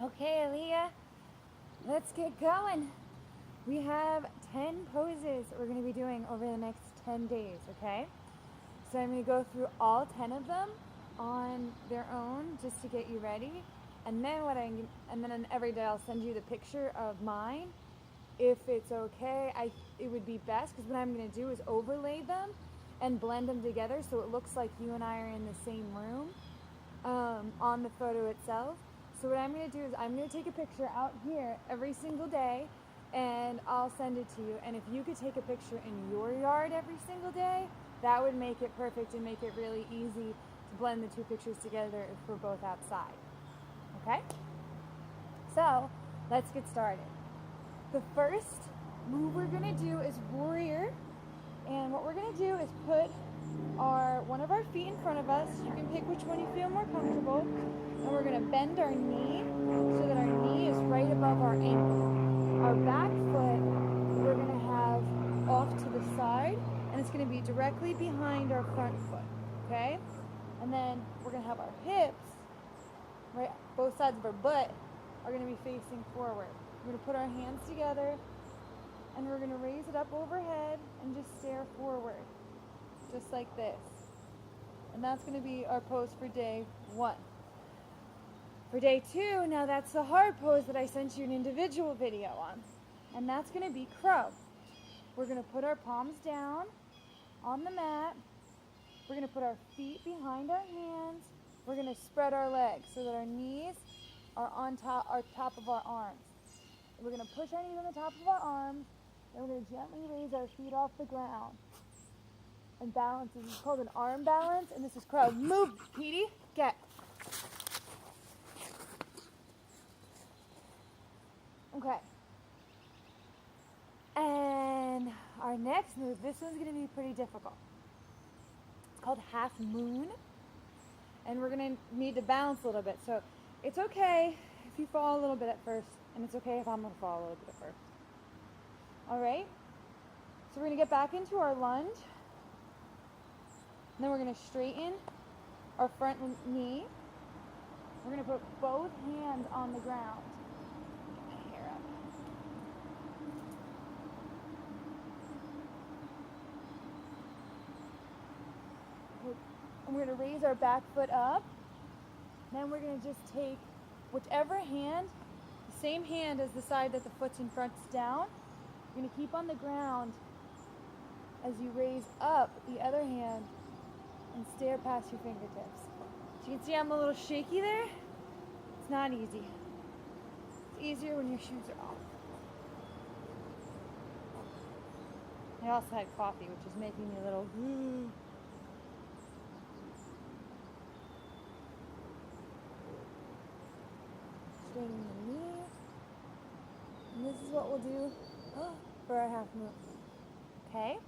Okay, Aaliyah, let's get going. We have 10 poses we're going to be doing over the next 10 days, okay? So I'm going to go through all 10 of them on their own just to get you ready. And then every day I'll send you the picture of mine. If it's okay, it would be best because what I'm going to do is overlay them and blend them together so it looks like you and I are in the same room on the photo itself. So what I'm going to do is I'm going to take a picture out here every single day and I'll send it to you. And if you could take a picture in your yard every single day, that would make it perfect and make it really easy to blend the two pictures together if we're both outside. Okay? So let's get started. The first move we're going to do is warrior. And what we're going to do is put one of our feet in front of us. You can pick which one you feel more comfortable. And we're going to bend our knee so that our knee is right above our ankle. Our back foot we're going to have off to the side, and it's going to be directly behind our front foot. Okay? And then we're going to have our hips, right, both sides of our butt are going to be facing forward. We're going to put our hands together, and we're going to raise it up overhead and just stare forward, just like this. And that's going to be our pose for day 1. For day 2, now that's the hard pose that I sent you an individual video on. And that's going to be crow. We're going to put our palms down on the mat. We're going to put our feet behind our hands. We're going to spread our legs so that our knees are on top of our arms. We're going to push our knees on the top of our arms. Then we're going to gently raise our feet off the ground. And balance. This is called an arm balance, and this is crow. Move, Petey. Get. Okay. And our next move, this one's going to be pretty difficult. It's called half moon. And we're going to need to balance a little bit. So it's okay if you fall a little bit at first, and it's okay if I'm going to fall a little bit at first. All right? So we're going to get back into our lunge. And then we're going to straighten our front knee. We're going to put both hands on the ground. Get my hair up. And we're going to raise our back foot up. Then we're going to just take whichever hand, the same hand as the side that the foot's in front's down. You're going to keep on the ground as you raise up the other hand and stare past your fingertips. So you can see I'm a little shaky there. It's not easy. It's easier when your shoes are off. I also had coffee, which is making me a little straighten the knee. And this is what we'll do for our half moon. Okay?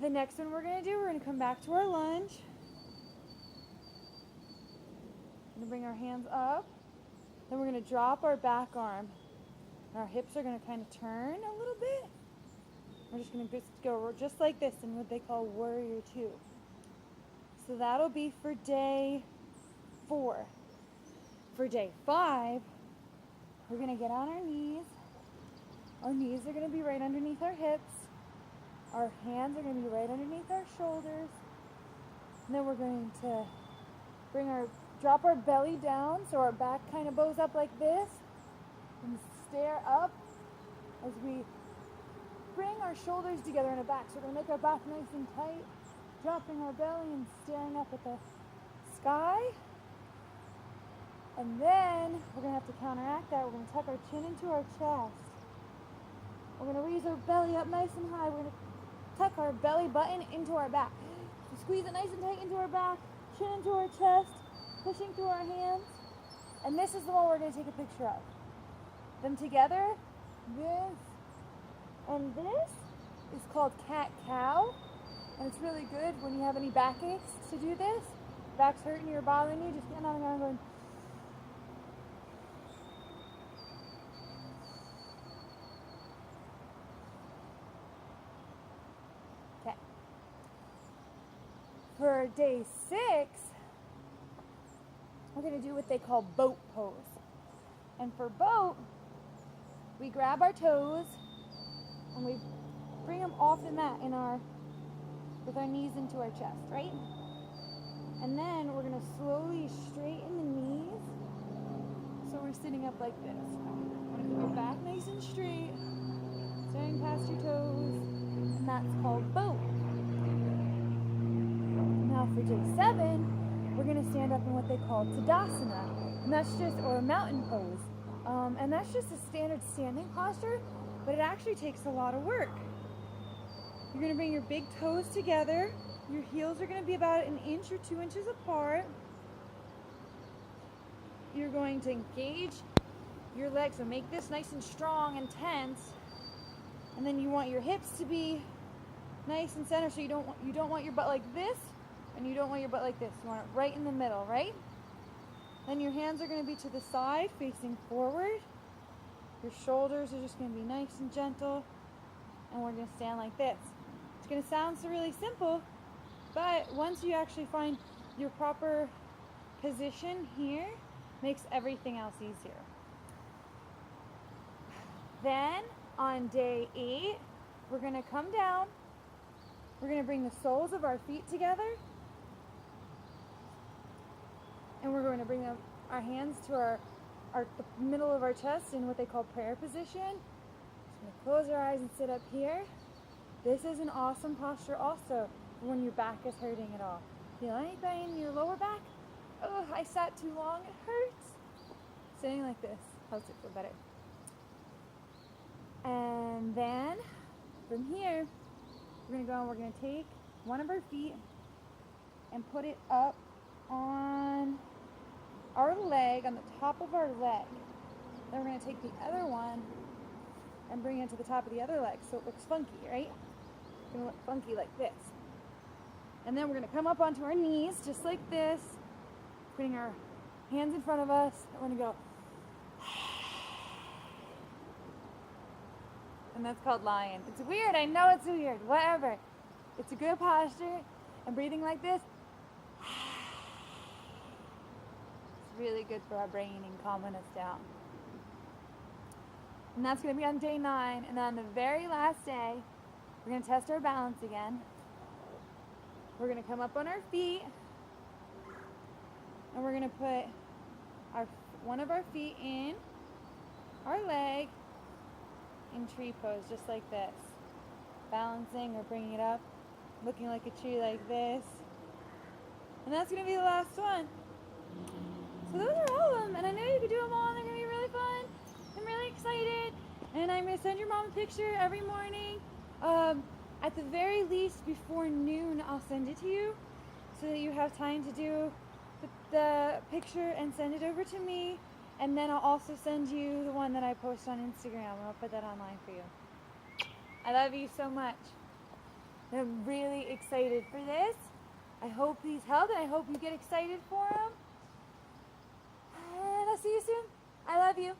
The next one we're going to do, we're going to come back to our lunge. We're going to bring our hands up. Then we're going to drop our back arm. And our hips are going to kind of turn a little bit. We're just going to go just like this in what they call warrior 2. So that'll be for day 4. For day 5, we're going to get on our knees. Our knees are going to be right underneath our hips. Our hands are going to be right underneath our shoulders. And then we're going to drop our belly down so our back kind of bows up like this. And stare up as we bring our shoulders together in the back. So we're going to make our back nice and tight, dropping our belly and staring up at the sky. And then we're going to have to counteract that. We're going to tuck our chin into our chest. We're going to raise our belly up nice and high. We're going to tuck our belly button into our back. So squeeze it nice and tight into our back, chin into our chest, pushing through our hands. And this is the one we're going to take a picture of. Them together, this and this is called cat-cow. And it's really good when you have any backaches to do this. Back's hurting you or bothering you, just getting on the ground going. Okay. For day 6, we're gonna do what they call boat pose. And for boat, we grab our toes and we bring them off the mat with our knees into our chest, right? And then we're gonna slowly straighten the knees. So we're sitting up like this. We're gonna go back nice and straight, staring past your toes, and that's called boat. Now for day 7, we're gonna stand up in what they call Tadasana, and that's just, or a mountain pose. And that's just a standard standing posture, but it actually takes a lot of work. You're gonna bring your big toes together. Your heels are gonna be about 1 inch or 2 inches apart. You're going to engage your legs, so make this nice and strong and tense. And then you want your hips to be nice and center, so you don't want your butt like this, and you don't want your butt like this. You want it right in the middle, right? Then your hands are going to be to the side, facing forward. Your shoulders are just going to be nice and gentle, and we're going to stand like this. It's going to sound so really simple, but once you actually find your proper position here, makes everything else easier. Then on day 8, we're going to come down. We're going to bring the soles of our feet together, and we're going to bring our hands to the middle of our chest in what they call prayer position. Just going to close our eyes and sit up here. This is an awesome posture also for when your back is hurting at all. Feel any pain in your lower back? Oh, I sat too long, it hurts. Sitting like this helps it feel better. And then from here, we're going to go and we're going to take one of our feet and put it up on our leg, on the top of our leg. Then we're going to take the other one and bring it to the top of the other leg so it looks funky, right? It's going to look funky like this. And then we're going to come up onto our knees just like this, putting our hands in front of us. We're going to go. And that's called lion. It's weird, I know it's weird, whatever. It's a good posture, and breathing like this, it's really good for our brain and calming us down. And that's gonna be on day 9, and on the very last day, we're gonna test our balance again. We're gonna come up on our feet, and we're gonna put one of our feet in our leg, in tree pose, just like this. Balancing or bringing it up, looking like a tree like this. And that's going to be the last one. So those are all of them, and I know you can do them all, and they're going to be really fun. I'm really excited, and I'm going to send your mom a picture every morning. At the very least, before noon, I'll send it to you, so that you have time to do the picture and send it over to me. And then I'll also send you the one that I post on Instagram, and I'll put that online for you. I love you so much. I'm really excited for this. I hope these help, and I hope you get excited for them. And I'll see you soon. I love you.